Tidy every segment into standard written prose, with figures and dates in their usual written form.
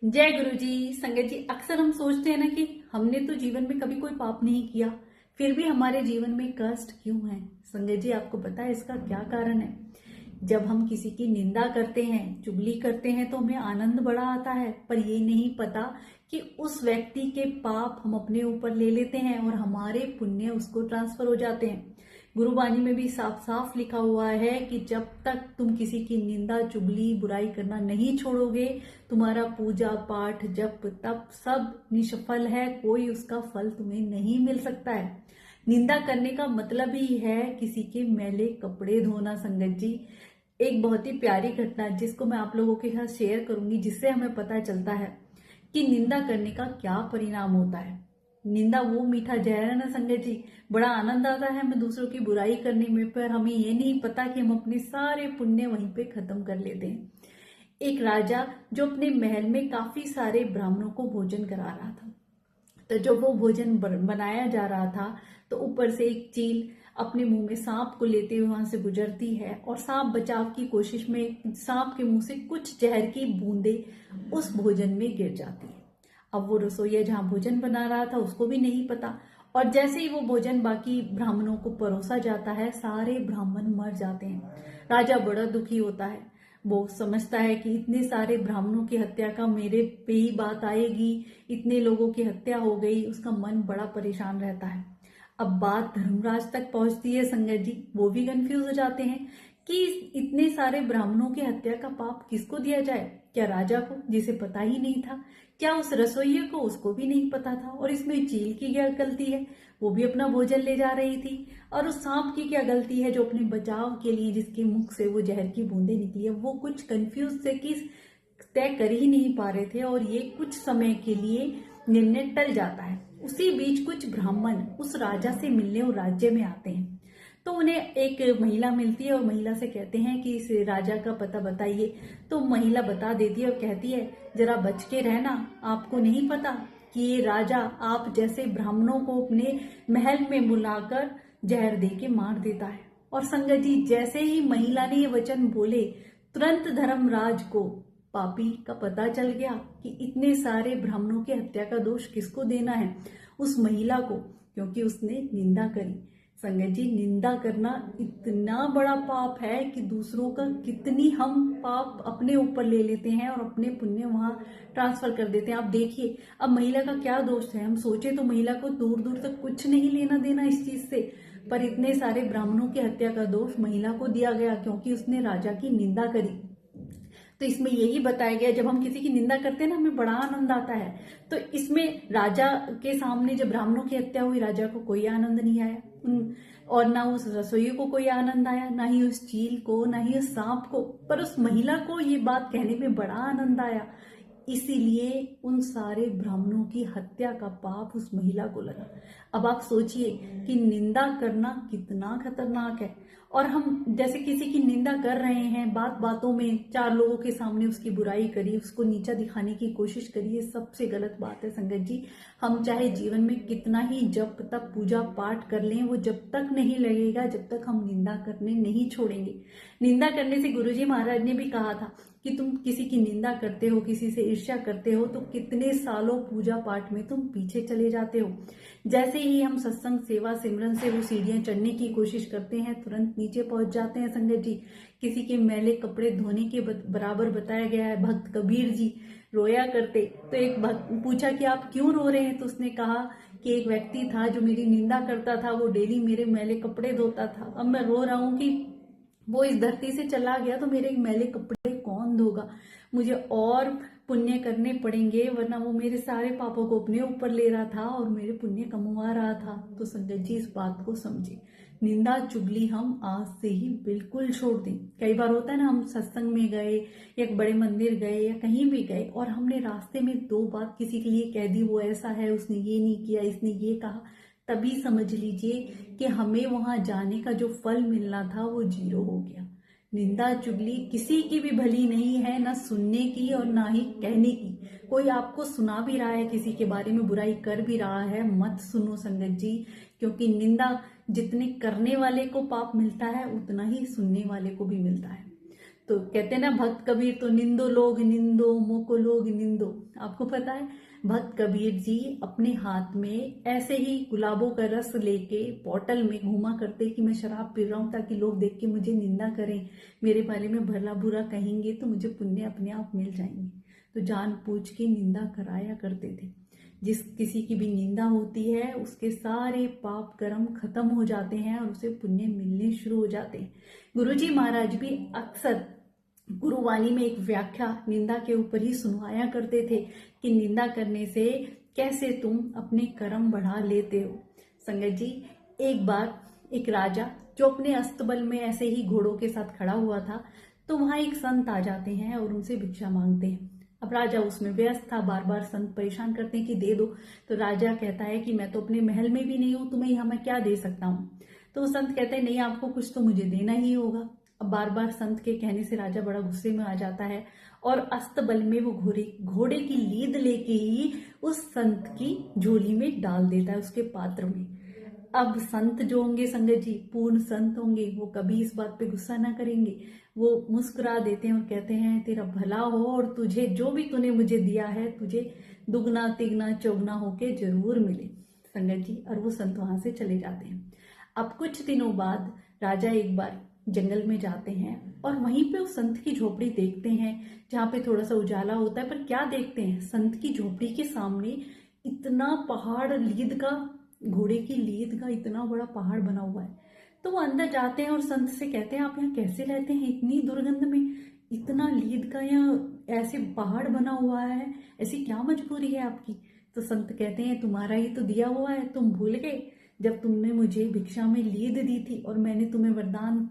जय गुरु जी। संगत जी, अक्सर हम सोचते हैं ना कि हमने तो जीवन में कभी कोई पाप नहीं किया, फिर भी हमारे जीवन में कष्ट क्यों है। संगत जी, आपको पता है इसका क्या कारण है? जब हम किसी की निंदा करते हैं, चुगली करते हैं तो हमें आनंद बड़ा आता है, पर ये नहीं पता कि उस व्यक्ति के पाप हम अपने ऊपर ले लेते हैं और हमारे पुण्य उसको ट्रांसफर हो जाते हैं। गुरुबानी में भी साफ साफ लिखा हुआ है कि जब तक तुम किसी की निंदा, चुगली, बुराई करना नहीं छोड़ोगे, तुम्हारा पूजा पाठ, जप, तप सब निष्फल है, कोई उसका फल तुम्हें नहीं मिल सकता है। निंदा करने का मतलब ही है किसी के मैले कपड़े धोना। संगत जी, एक बहुत ही प्यारी घटना जिसको मैं आप लोगों के साथ शेयर करूंगी, जिससे हमें पता चलता है कि निंदा करने का क्या परिणाम होता है। निंदा वो मीठा जहर है ना संगत जी। बड़ा आनंद आता है हमें दूसरों की बुराई करने में, पर हमें ये नहीं पता कि हम अपने सारे पुण्य वहीं पे खत्म कर लेते हैं। एक राजा जो अपने महल में काफी सारे ब्राह्मणों को भोजन करा रहा था, तो जब वो भोजन बनाया जा रहा था तो ऊपर से एक चील अपने मुंह में सांप को लेते हुए वहां से गुजरती है और सांप बचाव की कोशिश में सांप के मुंह से कुछ जहर की बूंदे उस भोजन में गिर जाती है। अब वो रसोइया जहां भोजन बना रहा था उसको भी नहीं पता, और जैसे ही वो भोजन बाकी ब्राह्मणों को परोसा जाता है, सारे ब्राह्मण मर जाते हैं। राजा बड़ा दुखी होता है। वो समझता है कि इतने सारे ब्राह्मणों की हत्या का मेरे पे ही बात आएगी, इतने लोगों की हत्या हो गई, उसका मन बड़ा परेशान रहता है। अब बात धर्मराज तक पहुंचती है। संगत जी, वो भी कंफ्यूज हो जाते हैं कि इतने सारे ब्राह्मणों की हत्या का पाप किसको दिया जाए। क्या राजा को, जिसे पता ही नहीं था? क्या उस रसोइये को, उसको भी नहीं पता था? और इसमें चील की क्या गलती है? वो भी अपना भोजन ले जा रही थी। और उस सांप की क्या गलती है जो अपने बचाव के लिए, जिसके मुख से वो जहर की बूंदें निकली है? वो कुछ कंफ्यूज थे कि तय कर ही नहीं पा रहे थे, और ये कुछ समय के लिए निर्णय टल जाता है। उसी बीच कुछ ब्राह्मण उस राजा से मिलने और राज्य में आते हैं। तो उन्हें एक महिला मिलती है और महिला से कहते हैं कि इस राजा का पता बताइए। तो महिला बता देती है और कहती है, जरा बच के रहना, आपको नहीं पता कि ये राजा आप जैसे ब्राह्मणों को अपने महल में बुलाकर जहर दे के मार देता है। और संगत जी, जैसे ही महिला ने ये वचन बोले, तुरंत धर्मराज को पापी का पता चल गया कि इतने सारे ब्राह्मणों की हत्या का दोष किसको देना है? उस महिला को, क्योंकि उसने निंदा करी। संगत जी, निंदा करना इतना बड़ा पाप है कि दूसरों का कितनी हम पाप अपने ऊपर ले लेते हैं और अपने पुण्य वहां ट्रांसफर कर देते हैं। आप देखिए, अब महिला का क्या दोष है? हम सोचे तो महिला को दूर दूर तक कुछ नहीं लेना देना इस चीज से, पर इतने सारे ब्राह्मणों की हत्या का दोष महिला को दिया गया क्योंकि उसने राजा की निंदा करी। तो इसमें यही बताया गया, जब हम किसी की निंदा करते हैं ना, हमें बड़ा आनंद आता है। तो इसमें राजा के सामने जब ब्राह्मणों की हत्या हुई, राजा को कोई आनंद नहीं आया, और ना उस रसोई को कोई आनंद आया, ना ही उस चील को, ना ही उस सांप को, पर उस महिला को ये बात कहने में बड़ा आनंद आया। इसीलिए उन सारे ब्राह्मणों की हत्या का पाप उस महिला को लगा। अब आप सोचिए कि निंदा करना कितना खतरनाक है। और हम जैसे किसी की निंदा कर रहे हैं, बात बातों में चार लोगों के सामने उसकी बुराई करी, उसको नीचा दिखाने की कोशिश करी, ये सबसे गलत बात है संगत जी। हम चाहे जीवन में कितना ही जप तप पूजा पाठ कर लें, वो जब तक नहीं लगेगा जब तक हम निंदा करने नहीं छोड़ेंगे। निंदा करने से गुरुजी महाराज ने भी कहा था कि तुम किसी की निंदा करते हो, किसी से ईर्ष्या करते हो, तो कितने सालों पूजा पाठ में तुम पीछे चले जाते हो। जैसे ही हम सत्संग सेवा सिमरन से वो सीढ़ियां चढ़ने की कोशिश करते हैं, तुरंत नीचे पहुंच जाते हैं संगत जी। किसी के मैले कपड़े धोने के बराबर बताया गया है। भक्त कबीर जी रोया करते, तो एक भक्त पूछा कि आप क्यों रो रहे हैं? तो उसने कहा कि एक व्यक्ति था जो मेरी निंदा करता था, वो डेली मेरे मैले कपड़े धोता था। अब मैं रो रहा हूं कि वो इस धरती से चला गया तो मेरे मैले कपड़े कौन धोगा? मुझे और पुण्य करने पड़ेंगे, वरना वो मेरे सारे पापों को अपने ऊपर ले रहा था और मेरे पुण्य कमवा रहा था। तो संगत जी, इस बात को समझे, निंदा चुगली हम आज से ही बिल्कुल छोड़ दें। कई बार होता है ना, हम सत्संग में गए या बड़े मंदिर गए या कहीं भी गए और हमने रास्ते में दो बात किसी के लिए कह दी, वो ऐसा है, उसने ये नहीं किया, इसने ये कहा, तभी समझ लीजिए कि हमें वहां जाने का जो फल मिलना था वो जीरो हो गया। निंदा चुगली किसी की भी भली नहीं है, ना सुनने की और ना ही कहने की। कोई आपको सुना भी रहा है, किसी के बारे में बुराई कर भी रहा है, मत सुनो संगत जी, क्योंकि निंदा जितने करने वाले को पाप मिलता है उतना ही सुनने वाले को भी मिलता है। तो कहते हैं ना भक्त कबीर तो निंदो लोग निंदो मोको लोग निंदो। आपको पता है भक्त कबीर जी अपने हाथ में ऐसे ही गुलाबों का रस लेके बॉटल में घूमा करते कि मैं शराब पी रहा हूं ताकि लोग देख के मुझे निंदा करें, मेरे बारे में भला बुरा कहेंगे तो मुझे पुण्य अपने आप मिल जाएंगे। तो जान पूछ के निंदा कराया करते थे। जिस किसी की भी निंदा होती है उसके सारे पाप कर्म खत्म हो जाते हैं और उसे पुण्य मिलने शुरू हो जाते हैं। गुरुजी महाराज भी अक्सर गुरुवाणी में एक व्याख्या निंदा के ऊपर ही सुनवाया करते थे कि निंदा करने से कैसे तुम अपने कर्म बढ़ा लेते हो। संगत जी, एक बार एक राजा जो अपने अस्तबल में ऐसे ही घोड़ों के साथ खड़ा हुआ था, तो वहां एक संत आ जाते हैं और उनसे भिक्षा मांगते हैं। अब राजा उसमें व्यस्त था, बार बार संत परेशान करते हैं कि दे दो। तो राजा कहता है कि मैं तो अपने महल में भी नहीं हूं, तुम्हें यहाँ मैं क्या दे सकता हूँ। तो वो संत कहते हैं नहीं, आपको कुछ तो मुझे देना ही होगा। अब बार बार संत के कहने से राजा बड़ा गुस्से में आ जाता है और अस्तबल में वो घोड़े की लीद लेके ही उस संत की झोली में डाल देता है, उसके पात्र में। अब संत जो होंगे संगत जी, पूर्ण संत होंगे, वो कभी इस बात पे गुस्सा ना करेंगे। वो मुस्कुरा देते हैं और कहते हैं तेरा भला हो और तुझे जो भी तूने मुझे दिया है तुझे दुगना तिगना चौगना होके जरूर मिले। संगत जी, और वो संत वहां से चले जाते हैं। अब कुछ दिनों बाद राजा एक बार जंगल में जाते हैं और वहीं पे उस संत की झोपड़ी देखते हैं जहाँ पे थोड़ा सा उजाला होता है। पर क्या देखते हैं, संत की झोपड़ी के सामने इतना पहाड़ लीद का, घोड़े की लीद का इतना बड़ा पहाड़ बना हुआ है। तो वो अंदर जाते हैं और संत से कहते हैं आप यहाँ कैसे रहते हैं इतनी दुर्गंध में, इतना लीद का यहाँ ऐसे पहाड़ बना हुआ है, ऐसी क्या मजबूरी है आपकी। तो संत कहते हैं तुम्हारा ही तो दिया हुआ है, तुम भूल गए जब तुमने मुझे भिक्षा में लीद दी थी और मैंने तुम्हें वरदान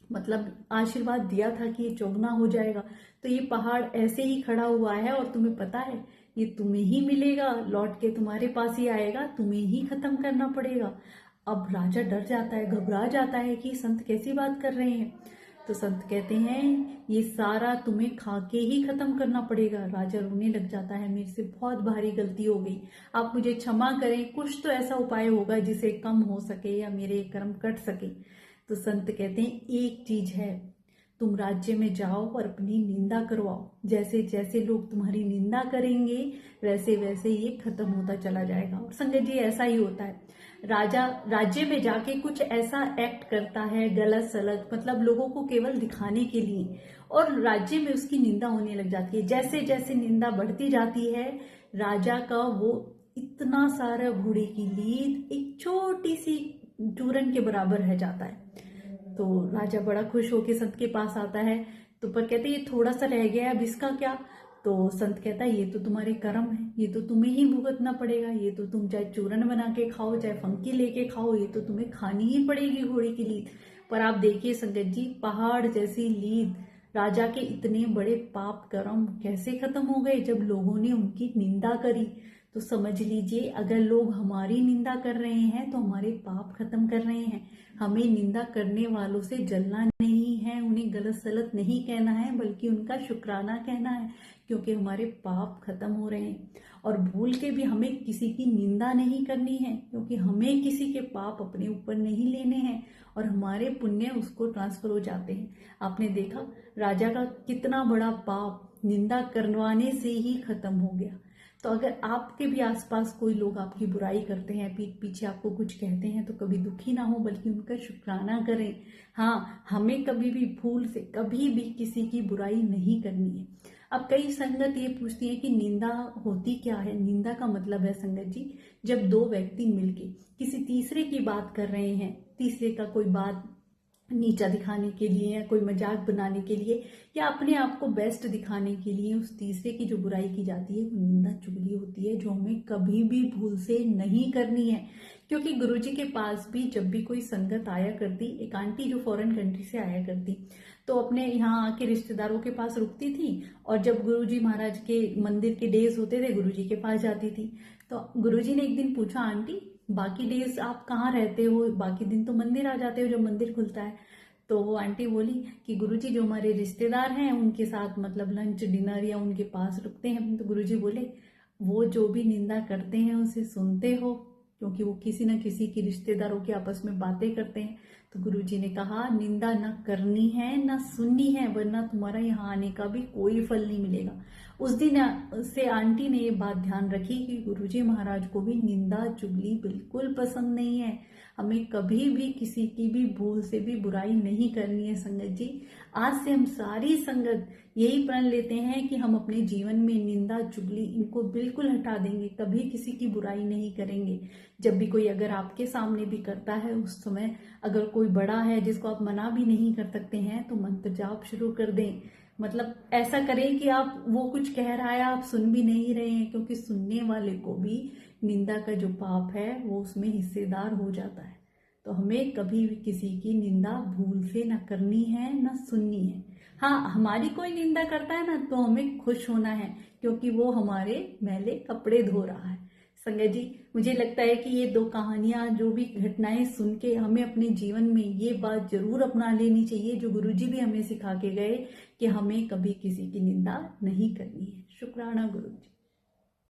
मतलब आशीर्वाद दिया था कि ये चौगना हो जाएगा, तो ये पहाड़ ऐसे ही खड़ा हुआ है और तुम्हें पता है ये तुम्हें ही मिलेगा, लौट के तुम्हारे पास ही आएगा, तुम्हें ही खत्म करना पड़ेगा। अब राजा डर जाता है, घबरा जाता है कि संत कैसी बात कर रहे हैं। तो संत कहते हैं ये सारा तुम्हें खा के ही खत्म करना पड़ेगा। राजा रोने लग जाता है, मेरे से बहुत भारी गलती हो गई, आप मुझे क्षमा करें, कुछ तो ऐसा उपाय होगा जिसे कम हो सके या मेरे कर्म कट सके। तो संत कहते हैं एक चीज है, तुम राज्य में जाओ और अपनी निंदा करवाओ, जैसे जैसे लोग तुम्हारी निंदा करेंगे वैसे वैसे ये खत्म होता चला जाएगा। और संगत जी ऐसा ही होता है, राजा राज्य में जाके कुछ ऐसा एक्ट करता है गलत सलत, मतलब लोगों को केवल दिखाने के लिए, और राज्य में उसकी निंदा होने लग जाती है। जैसे जैसे निंदा बढ़ती जाती है, राजा का वो इतना सारा घोड़े की लीद एक छोटी सी चूरन के बराबर रह जाता है। तो राजा बड़ा खुश होकर संत के पास आता है, तो पर कहते ये थोड़ा सा रह गया, अब इसका क्या। तो संत कहता है ये तो तुम्हारे कर्म है, ये तो तुम्हें ही भुगतना पड़ेगा, ये तो तुम चाहे चूरन बना के खाओ चाहे फंकी लेके खाओ, ये तो तुम्हें खानी ही पड़ेगी घोड़े की लीद। पर आप देखिए संगत जी, पहाड़ जैसी लीद, राजा के इतने बड़े पाप कर्म कैसे खत्म हो गए जब लोगों ने उनकी निंदा करी। तो समझ लीजिए अगर लोग हमारी निंदा कर रहे हैं तो हमारे पाप खत्म कर रहे हैं। हमें निंदा करने वालों से जलना नहीं है, उन्हें गलत सलत नहीं कहना है, बल्कि उनका शुक्राना कहना है, क्योंकि हमारे पाप खत्म हो रहे हैं। और भूल के भी हमें किसी की निंदा नहीं करनी है, क्योंकि हमें किसी के पाप अपने ऊपर नहीं लेने हैं और हमारे पुण्य उसको ट्रांसफर हो जाते हैं। आपने देखा राजा का कितना बड़ा पाप निंदा करवाने से ही खत्म हो गया। तो अगर आपके भी आसपास कोई लोग आपकी बुराई करते हैं, पीठ पीछे आपको कुछ कहते हैं, तो कभी दुखी ना हो बल्कि उनका शुक्राना करें। हाँ, हमें कभी भी भूल से कभी भी किसी की बुराई नहीं करनी है। अब कई संगत ये पूछती है कि निंदा होती क्या है। निंदा का मतलब है संगत जी, जब दो व्यक्ति मिलके किसी तीसरे की बात कर रहे हैं, तीसरे का कोई बात नीचा दिखाने के लिए या कोई मजाक बनाने के लिए या अपने आप को बेस्ट दिखाने के लिए उस तीसरे की जो बुराई की जाती है वो निंदा चुगली होती है, जो हमें कभी भी भूल से नहीं करनी है। क्योंकि गुरुजी के पास भी जब भी कोई संगत आया करती, एक आंटी जो फॉरेन कंट्री से आया करती, तो अपने यहाँ आके रिश्तेदारों के पास रुकती थी, और जब गुरुजी महाराज के मंदिर के डेज होते थे गुरुजी के पास जाती थी। तो गुरुजी ने एक दिन पूछा, आंटी बाकी डेज आप कहाँ रहते हो, बाकी दिन तो मंदिर आ जाते हो जब मंदिर खुलता है। तो वो आंटी बोली कि गुरुजी जो हमारे रिश्तेदार हैं उनके साथ मतलब लंच डिनर या उनके पास रुकते हैं। तो गुरुजी बोले वो जो भी निंदा करते हैं उसे सुनते हो, क्योंकि वो किसी न किसी की रिश्तेदारों की आपस में बातें करते हैं। तो गुरुजी ने कहा निंदा न करनी है न सुननी है, वरना तुम्हारा यहाँ आने का भी कोई फल नहीं मिलेगा। उस दिन से आंटी ने ये बात ध्यान रखी कि गुरुजी महाराज को भी निंदा चुगली बिल्कुल पसंद नहीं है। हमें कभी भी किसी की भी भूल से भी बुराई नहीं करनी है संगत जी। आज से हम सारी संगत यही प्रण लेते हैं कि हम अपने जीवन में निंदा चुगली इनको बिल्कुल हटा देंगे, कभी किसी की बुराई नहीं करेंगे। जब भी कोई अगर आपके सामने भी करता है, उस समय अगर कोई बड़ा है जिसको आप मना भी नहीं कर सकते हैं, तो मंत्र जाप शुरू कर दें। मतलब ऐसा करें कि आप वो कुछ कह रहा है आप सुन भी नहीं रहे हैं, क्योंकि सुनने वाले को भी निंदा का जो पाप है वो उसमें हिस्सेदार हो जाता है। तो हमें कभी भी किसी की निंदा भूल से ना करनी है ना सुननी है। हाँ, हमारी कोई निंदा करता है ना तो हमें खुश होना है, क्योंकि वो हमारे मैले कपड़े धो रहा है। संगत जी, मुझे लगता है कि ये दो कहानियां, जो भी घटनाएं सुन के हमें अपने जीवन में ये बात जरूर अपना लेनी चाहिए, जो गुरुजी भी हमें सिखा के गए कि हमें कभी किसी की निंदा नहीं करनी है। शुक्राना गुरुजी।